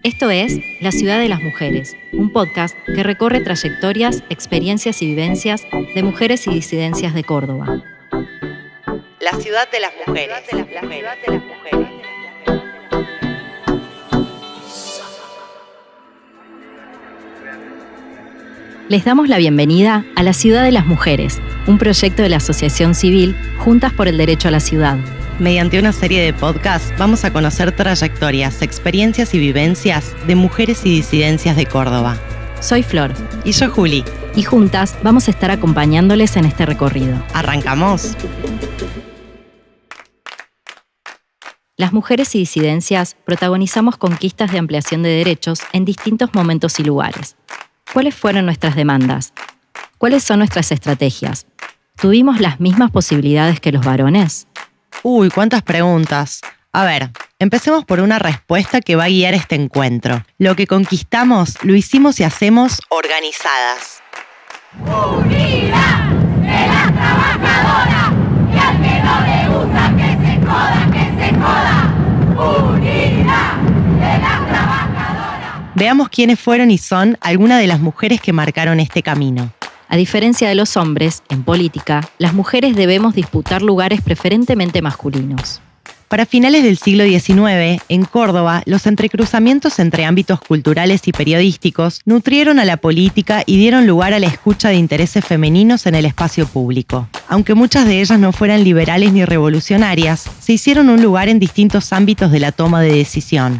Esto es La Ciudad de las Mujeres, un podcast que recorre trayectorias, experiencias y vivencias de mujeres y disidencias de Córdoba. La Ciudad de las Mujeres. Les damos la bienvenida a La Ciudad de las Mujeres, un proyecto de la Asociación Civil Juntas por el Derecho a la Ciudad. Mediante una serie de podcasts vamos a conocer trayectorias, experiencias y vivencias de mujeres y disidencias de Córdoba. Soy Flor. Y yo, Juli. Y juntas vamos a estar acompañándoles en este recorrido. ¿Arrancamos? Las mujeres y disidencias protagonizamos conquistas de ampliación de derechos en distintos momentos y lugares. ¿Cuáles fueron nuestras demandas? ¿Cuáles son nuestras estrategias? ¿Tuvimos las mismas posibilidades que los varones? Uy, cuántas preguntas. A ver, empecemos por una respuesta que va a guiar este encuentro. Lo que conquistamos, lo hicimos y hacemos organizadas. Unida de las trabajadoras y al que no le gusta que se joda. Unida de las trabajadoras. Veamos quiénes fueron y son algunas de las mujeres que marcaron este camino. A diferencia de los hombres, en política, las mujeres debemos disputar lugares preferentemente masculinos. Para finales del siglo XIX, en Córdoba, los entrecruzamientos entre ámbitos culturales y periodísticos nutrieron a la política y dieron lugar a la escucha de intereses femeninos en el espacio público. Aunque muchas de ellas no fueran liberales ni revolucionarias, se hicieron un lugar en distintos ámbitos de la toma de decisión.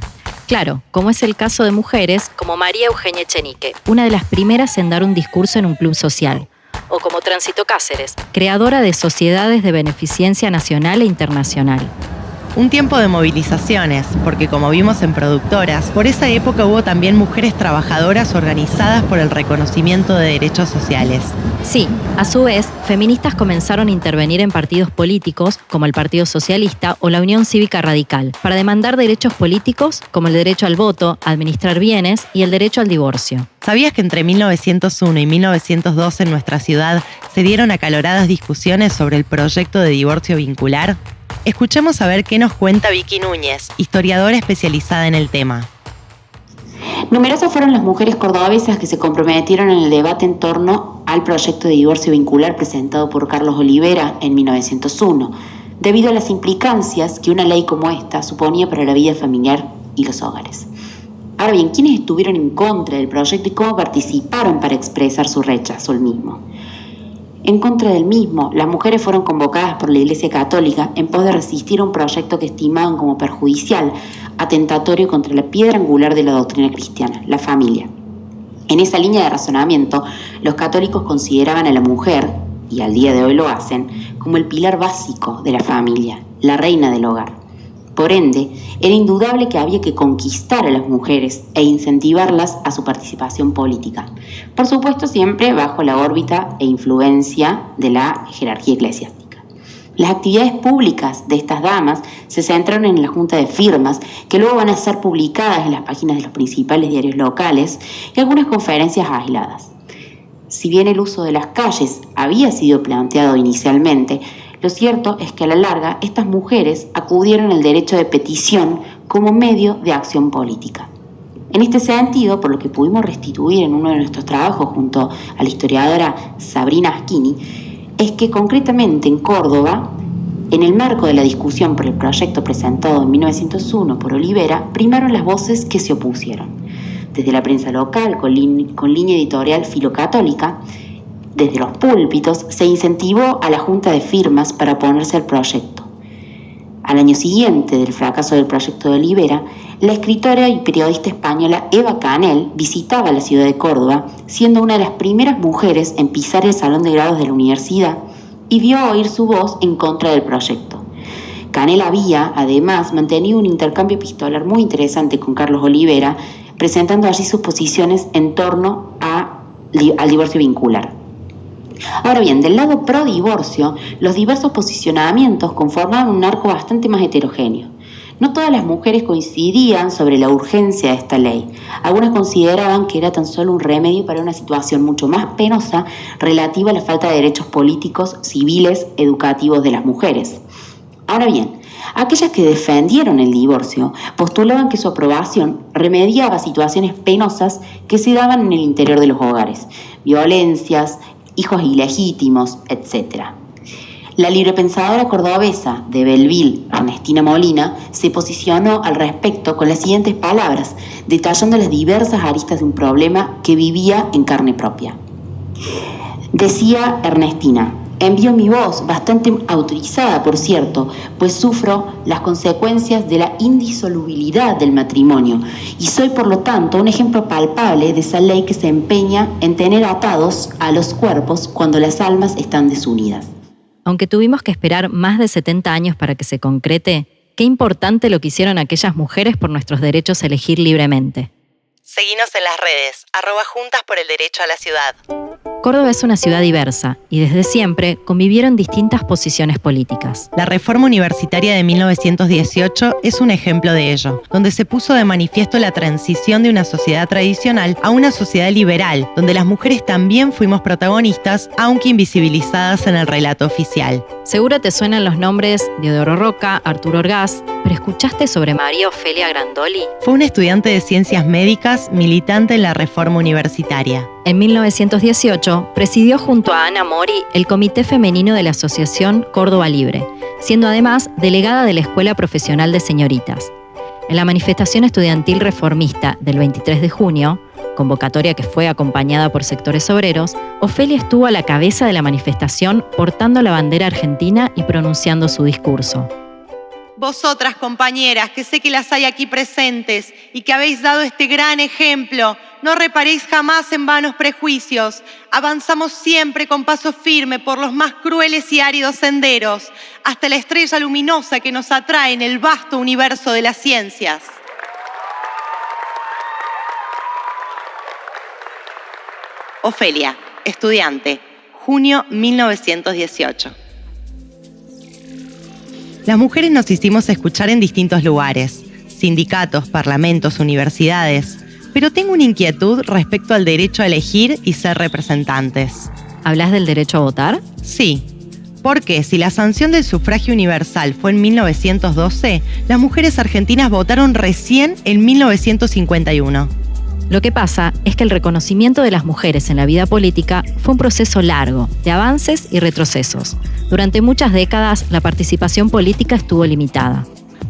Claro, como es el caso de mujeres como María Eugenia Echenique, una de las primeras en dar un discurso en un club social, o como Tránsito Cáceres, creadora de sociedades de beneficencia nacional e internacional. Un tiempo de movilizaciones, porque como vimos en Productoras, por esa época hubo también mujeres trabajadoras organizadas por el reconocimiento de derechos sociales. Sí, a su vez, feministas comenzaron a intervenir en partidos políticos como el Partido Socialista o la Unión Cívica Radical, para demandar derechos políticos como el derecho al voto, a administrar bienes y el derecho al divorcio. ¿Sabías que entre 1901 y 1902 en nuestra ciudad se dieron acaloradas discusiones sobre el proyecto de divorcio vincular? Escuchemos a ver qué nos cuenta Vicky Núñez, historiadora especializada en el tema. Numerosas fueron las mujeres cordobesas que se comprometieron en el debate en torno al proyecto de divorcio vincular presentado por Carlos Olivera en 1901, debido a las implicancias que una ley como esta suponía para la vida familiar y los hogares. Ahora bien, ¿quiénes estuvieron en contra del proyecto y cómo participaron para expresar su rechazo al mismo? En contra del mismo, las mujeres fueron convocadas por la Iglesia Católica en pos de resistir a un proyecto que estimaban como perjudicial, atentatorio contra la piedra angular de la doctrina cristiana, la familia. En esa línea de razonamiento, los católicos consideraban a la mujer, y al día de hoy lo hacen, como el pilar básico de la familia, la reina del hogar. Por ende, era indudable que había que conquistar a las mujeres e incentivarlas a su participación política. Por supuesto, siempre bajo la órbita e influencia de la jerarquía eclesiástica. Las actividades públicas de estas damas se centraron en la junta de firmas, que luego van a ser publicadas en las páginas de los principales diarios locales, y algunas conferencias aisladas. Si bien el uso de las calles había sido planteado inicialmente, lo cierto es que a la larga estas mujeres acudieron al derecho de petición como medio de acción política. En este sentido, por lo que pudimos restituir en uno de nuestros trabajos junto a la historiadora Sabrina Aschini, es que concretamente en Córdoba, en el marco de la discusión por el proyecto presentado en 1901 por Olivera, primaron las voces que se opusieron. Desde la prensa local, con línea editorial filocatólica, desde los púlpitos, se incentivó a la junta de firmas para oponerse al proyecto. Al año siguiente del fracaso del proyecto de Olivera, la escritora y periodista española Eva Canel visitaba la ciudad de Córdoba, siendo una de las primeras mujeres en pisar el salón de grados de la universidad, y vio oír su voz en contra del proyecto. Canel había, además, mantenido un intercambio epistolar muy interesante con Carlos Olivera, presentando allí sus posiciones en torno al divorcio vincular. Ahora bien, del lado pro divorcio, los diversos posicionamientos conformaban un arco bastante más heterogéneo. No todas las mujeres coincidían sobre la urgencia de esta ley. Algunas consideraban que era tan solo un remedio para una situación mucho más penosa relativa a la falta de derechos políticos, civiles, educativos de las mujeres. Ahora bien, aquellas que defendieron el divorcio postulaban que su aprobación remediaba situaciones penosas que se daban en el interior de los hogares, violencias, hijos ilegítimos, etc. La librepensadora cordobesa de Belleville, Ernestina Molina, se posicionó al respecto con las siguientes palabras, detallando las diversas aristas de un problema que vivía en carne propia. Decía Ernestina: envío mi voz, bastante autorizada por cierto, pues sufro las consecuencias de la indisolubilidad del matrimonio y soy por lo tanto un ejemplo palpable de esa ley que se empeña en tener atados a los cuerpos cuando las almas están desunidas. Aunque tuvimos que esperar más de 70 años para que se concrete, qué importante lo que hicieron aquellas mujeres por nuestros derechos a elegir libremente. Seguinos en las redes, @Juntas por el Derecho a la Ciudad. Córdoba es una ciudad diversa y desde siempre convivieron distintas posiciones políticas. La reforma universitaria de 1918 es un ejemplo de ello, donde se puso de manifiesto la transición de una sociedad tradicional a una sociedad liberal, donde las mujeres también fuimos protagonistas, aunque invisibilizadas en el relato oficial. Seguro te suenan los nombres de Deodoro Roca, Arturo Orgaz, pero ¿escuchaste sobre María Ofelia Grandoli? Fue una estudiante de ciencias médicas, militante en la reforma universitaria. En 1918, presidió junto a Ana Mori el Comité Femenino de la Asociación Córdoba Libre, siendo además delegada de la Escuela Profesional de Señoritas. En la manifestación estudiantil reformista del 23 de junio, convocatoria que fue acompañada por sectores obreros, Ofelia estuvo a la cabeza de la manifestación portando la bandera argentina y pronunciando su discurso. Vosotras, compañeras, que sé que las hay aquí presentes y que habéis dado este gran ejemplo, no reparéis jamás en vanos prejuicios. Avanzamos siempre con paso firme por los más crueles y áridos senderos, hasta la estrella luminosa que nos atrae en el vasto universo de las ciencias. Ofelia, estudiante, junio 1918. Las mujeres nos hicimos escuchar en distintos lugares, sindicatos, parlamentos, universidades, pero tengo una inquietud respecto al derecho a elegir y ser representantes. ¿Hablas del derecho a votar? Sí, porque si la sanción del sufragio universal fue en 1912, las mujeres argentinas votaron recién en 1951. Lo que pasa es que el reconocimiento de las mujeres en la vida política fue un proceso largo, de avances y retrocesos. Durante muchas décadas, la participación política estuvo limitada.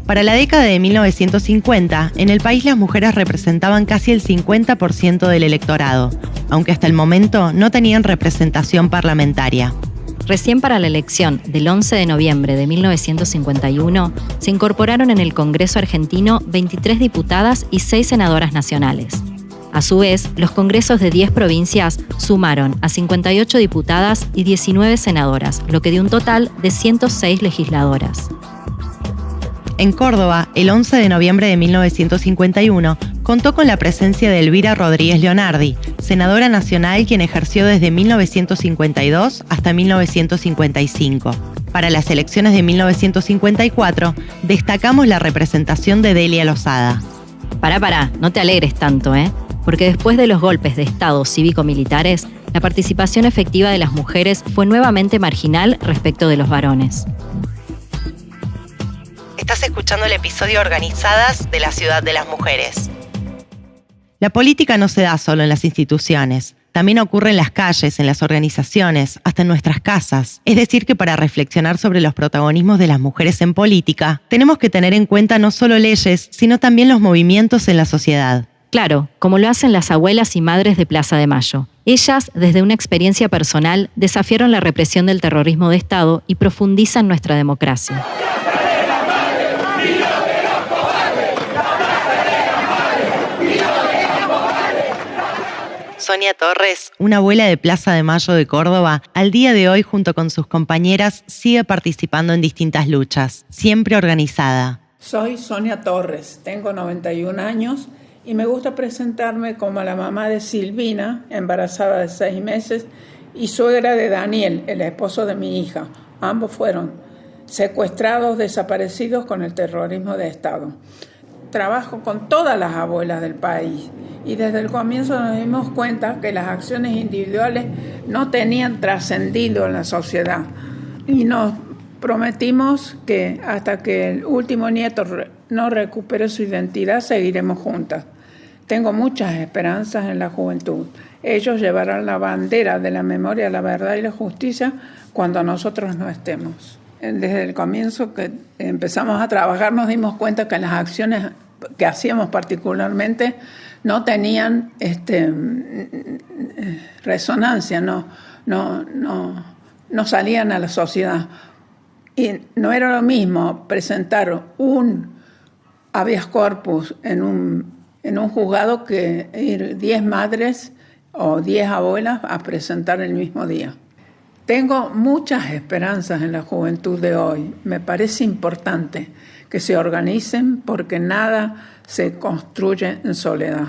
Para la década de 1950, en el país las mujeres representaban casi el 50% del electorado, aunque hasta el momento no tenían representación parlamentaria. Recién para la elección del 11 de noviembre de 1951, se incorporaron en el Congreso argentino 23 diputadas y 6 senadoras nacionales. A su vez, los congresos de 10 provincias sumaron a 58 diputadas y 19 senadoras, lo que dio un total de 106 legisladoras. En Córdoba, el 11 de noviembre de 1951, contó con la presencia de Elvira Rodríguez Leonardi, senadora nacional quien ejerció desde 1952 hasta 1955. Para las elecciones de 1954, destacamos la representación de Delia Lozada. Pará, no te alegres tanto, porque después de los golpes de Estado cívico-militares, la participación efectiva de las mujeres fue nuevamente marginal respecto de los varones. Estás escuchando el episodio Organizadas de la Ciudad de las Mujeres. La política no se da solo en las instituciones. También ocurre en las calles, en las organizaciones, hasta en nuestras casas. Es decir, que para reflexionar sobre los protagonismos de las mujeres en política, tenemos que tener en cuenta no solo leyes, sino también los movimientos en la sociedad. Claro, como lo hacen las abuelas y madres de Plaza de Mayo. Ellas, desde una experiencia personal, desafiaron la represión del terrorismo de Estado y profundizan nuestra democracia. Sonia Torres, una abuela de Plaza de Mayo de Córdoba, al día de hoy junto con sus compañeras sigue participando en distintas luchas, siempre organizada. Soy Sonia Torres, tengo 91 años y me gusta presentarme como la mamá de Silvina, embarazada de 6 meses, y suegra de Daniel, el esposo de mi hija. Ambos fueron secuestrados, desaparecidos con el terrorismo de Estado. Trabajo con todas las abuelas del país y desde el comienzo nos dimos cuenta que las acciones individuales no tenían trascendido en la sociedad y nos prometimos que hasta que el último nieto no recupere su identidad, seguiremos juntas. Tengo muchas esperanzas en la juventud. Ellos llevarán la bandera de la memoria, la verdad y la justicia cuando nosotros no estemos. Desde el comienzo que empezamos a trabajar nos dimos cuenta que las acciones que hacíamos particularmente no tenían resonancia, no salían a la sociedad. Y no era lo mismo presentar un habeas corpus en un juzgado que ir 10 madres o 10 abuelas a presentar el mismo día. Tengo muchas esperanzas en la juventud de hoy. Me parece importante que se organicen porque nada se construye en soledad.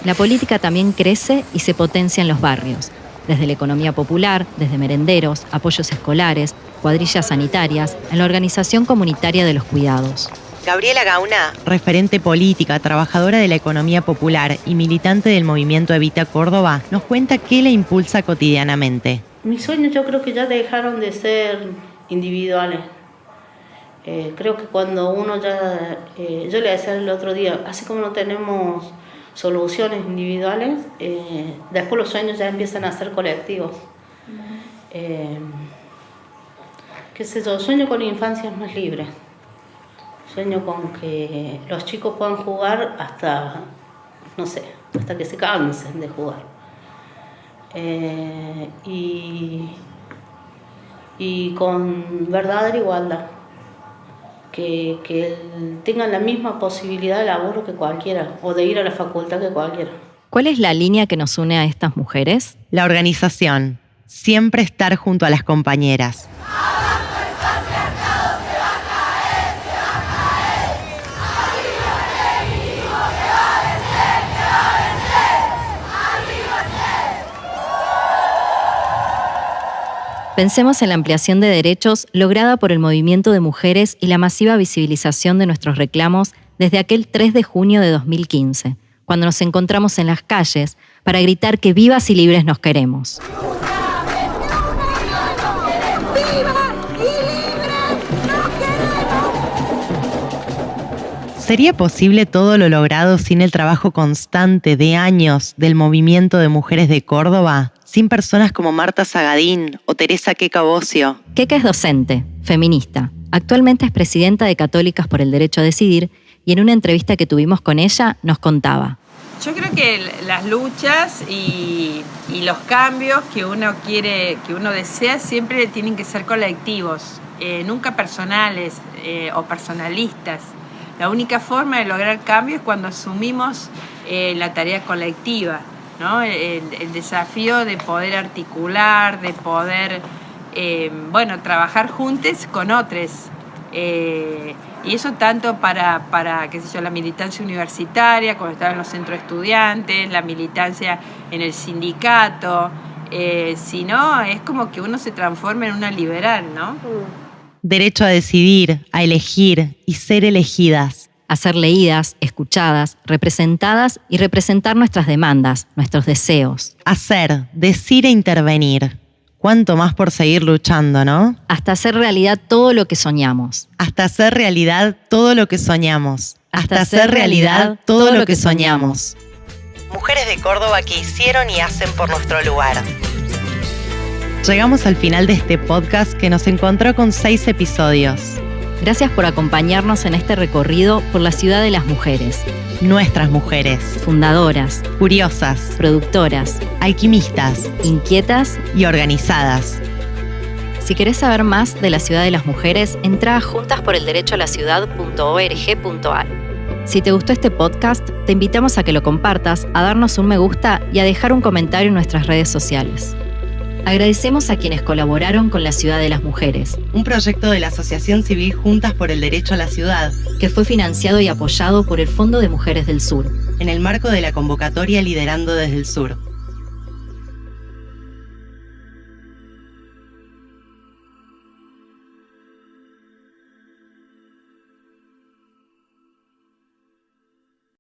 La política también crece y se potencia en los barrios, desde la economía popular, desde merenderos, apoyos escolares, cuadrillas sanitarias, en la organización comunitaria de los cuidados. Gabriela Gauna, referente política, trabajadora de la economía popular y militante del movimiento Evita Córdoba, nos cuenta qué le impulsa cotidianamente. Mis sueños yo creo que ya dejaron de ser individuales. Creo que cuando uno ya, yo le decía el otro día, así como no tenemos soluciones individuales, después los sueños ya empiezan a ser colectivos. Qué sé yo, sueño con infancias más libres. Sueño con que los chicos puedan jugar hasta que se cansen de jugar. Y con verdadera igualdad. Que tengan la misma posibilidad de laburo que cualquiera, o de ir a la facultad que cualquiera. ¿Cuál es la línea que nos une a estas mujeres? La organización. Siempre estar junto a las compañeras. Pensemos en la ampliación de derechos lograda por el movimiento de mujeres y la masiva visibilización de nuestros reclamos desde aquel 3 de junio de 2015, cuando nos encontramos en las calles para gritar que vivas y libres nos queremos. ¿Sería posible todo lo logrado sin el trabajo constante de años del movimiento de mujeres de Córdoba? Sin personas como Marta Zagadín o Teresa Queca Bocio. Queca es docente, feminista. Actualmente es presidenta de Católicas por el Derecho a Decidir y en una entrevista que tuvimos con ella nos contaba. Yo creo que las luchas y los cambios que uno quiere, que uno desea, siempre tienen que ser colectivos, nunca personales o personalistas. La única forma de lograr cambio es cuando asumimos la tarea colectiva, ¿no? El desafío de poder articular, de poder trabajar juntos con otros. Y eso tanto para qué sé yo, la militancia universitaria, cuando estaba en los centros de estudiantes, la militancia en el sindicato, sino es como que uno se transforma en una liberal, ¿no? Derecho a decidir, a elegir y ser elegidas. A ser leídas, escuchadas, representadas y representar nuestras demandas, nuestros deseos. Hacer, decir e intervenir. ¿Cuánto más por seguir luchando, no? Hasta hacer realidad todo lo que soñamos. Hasta hacer realidad todo lo que soñamos. Hasta hacer realidad todo lo que soñamos. Mujeres de Córdoba que hicieron y hacen por nuestro lugar. Llegamos al final de este podcast que nos encontró con 6 episodios. Gracias por acompañarnos en este recorrido por la ciudad de las mujeres. Nuestras mujeres. Fundadoras. Curiosas. Productoras. Alquimistas. Inquietas. Y organizadas. Si querés saber más de la ciudad de las mujeres, entra a juntasporelderecholaciudad.org.ar. Si te gustó este podcast, te invitamos a que lo compartas, a darnos un me gusta y a dejar un comentario en nuestras redes sociales. Agradecemos a quienes colaboraron con la Ciudad de las Mujeres, un proyecto de la Asociación Civil Juntas por el Derecho a la Ciudad, que fue financiado y apoyado por el Fondo de Mujeres del Sur, en el marco de la convocatoria Liderando desde el Sur.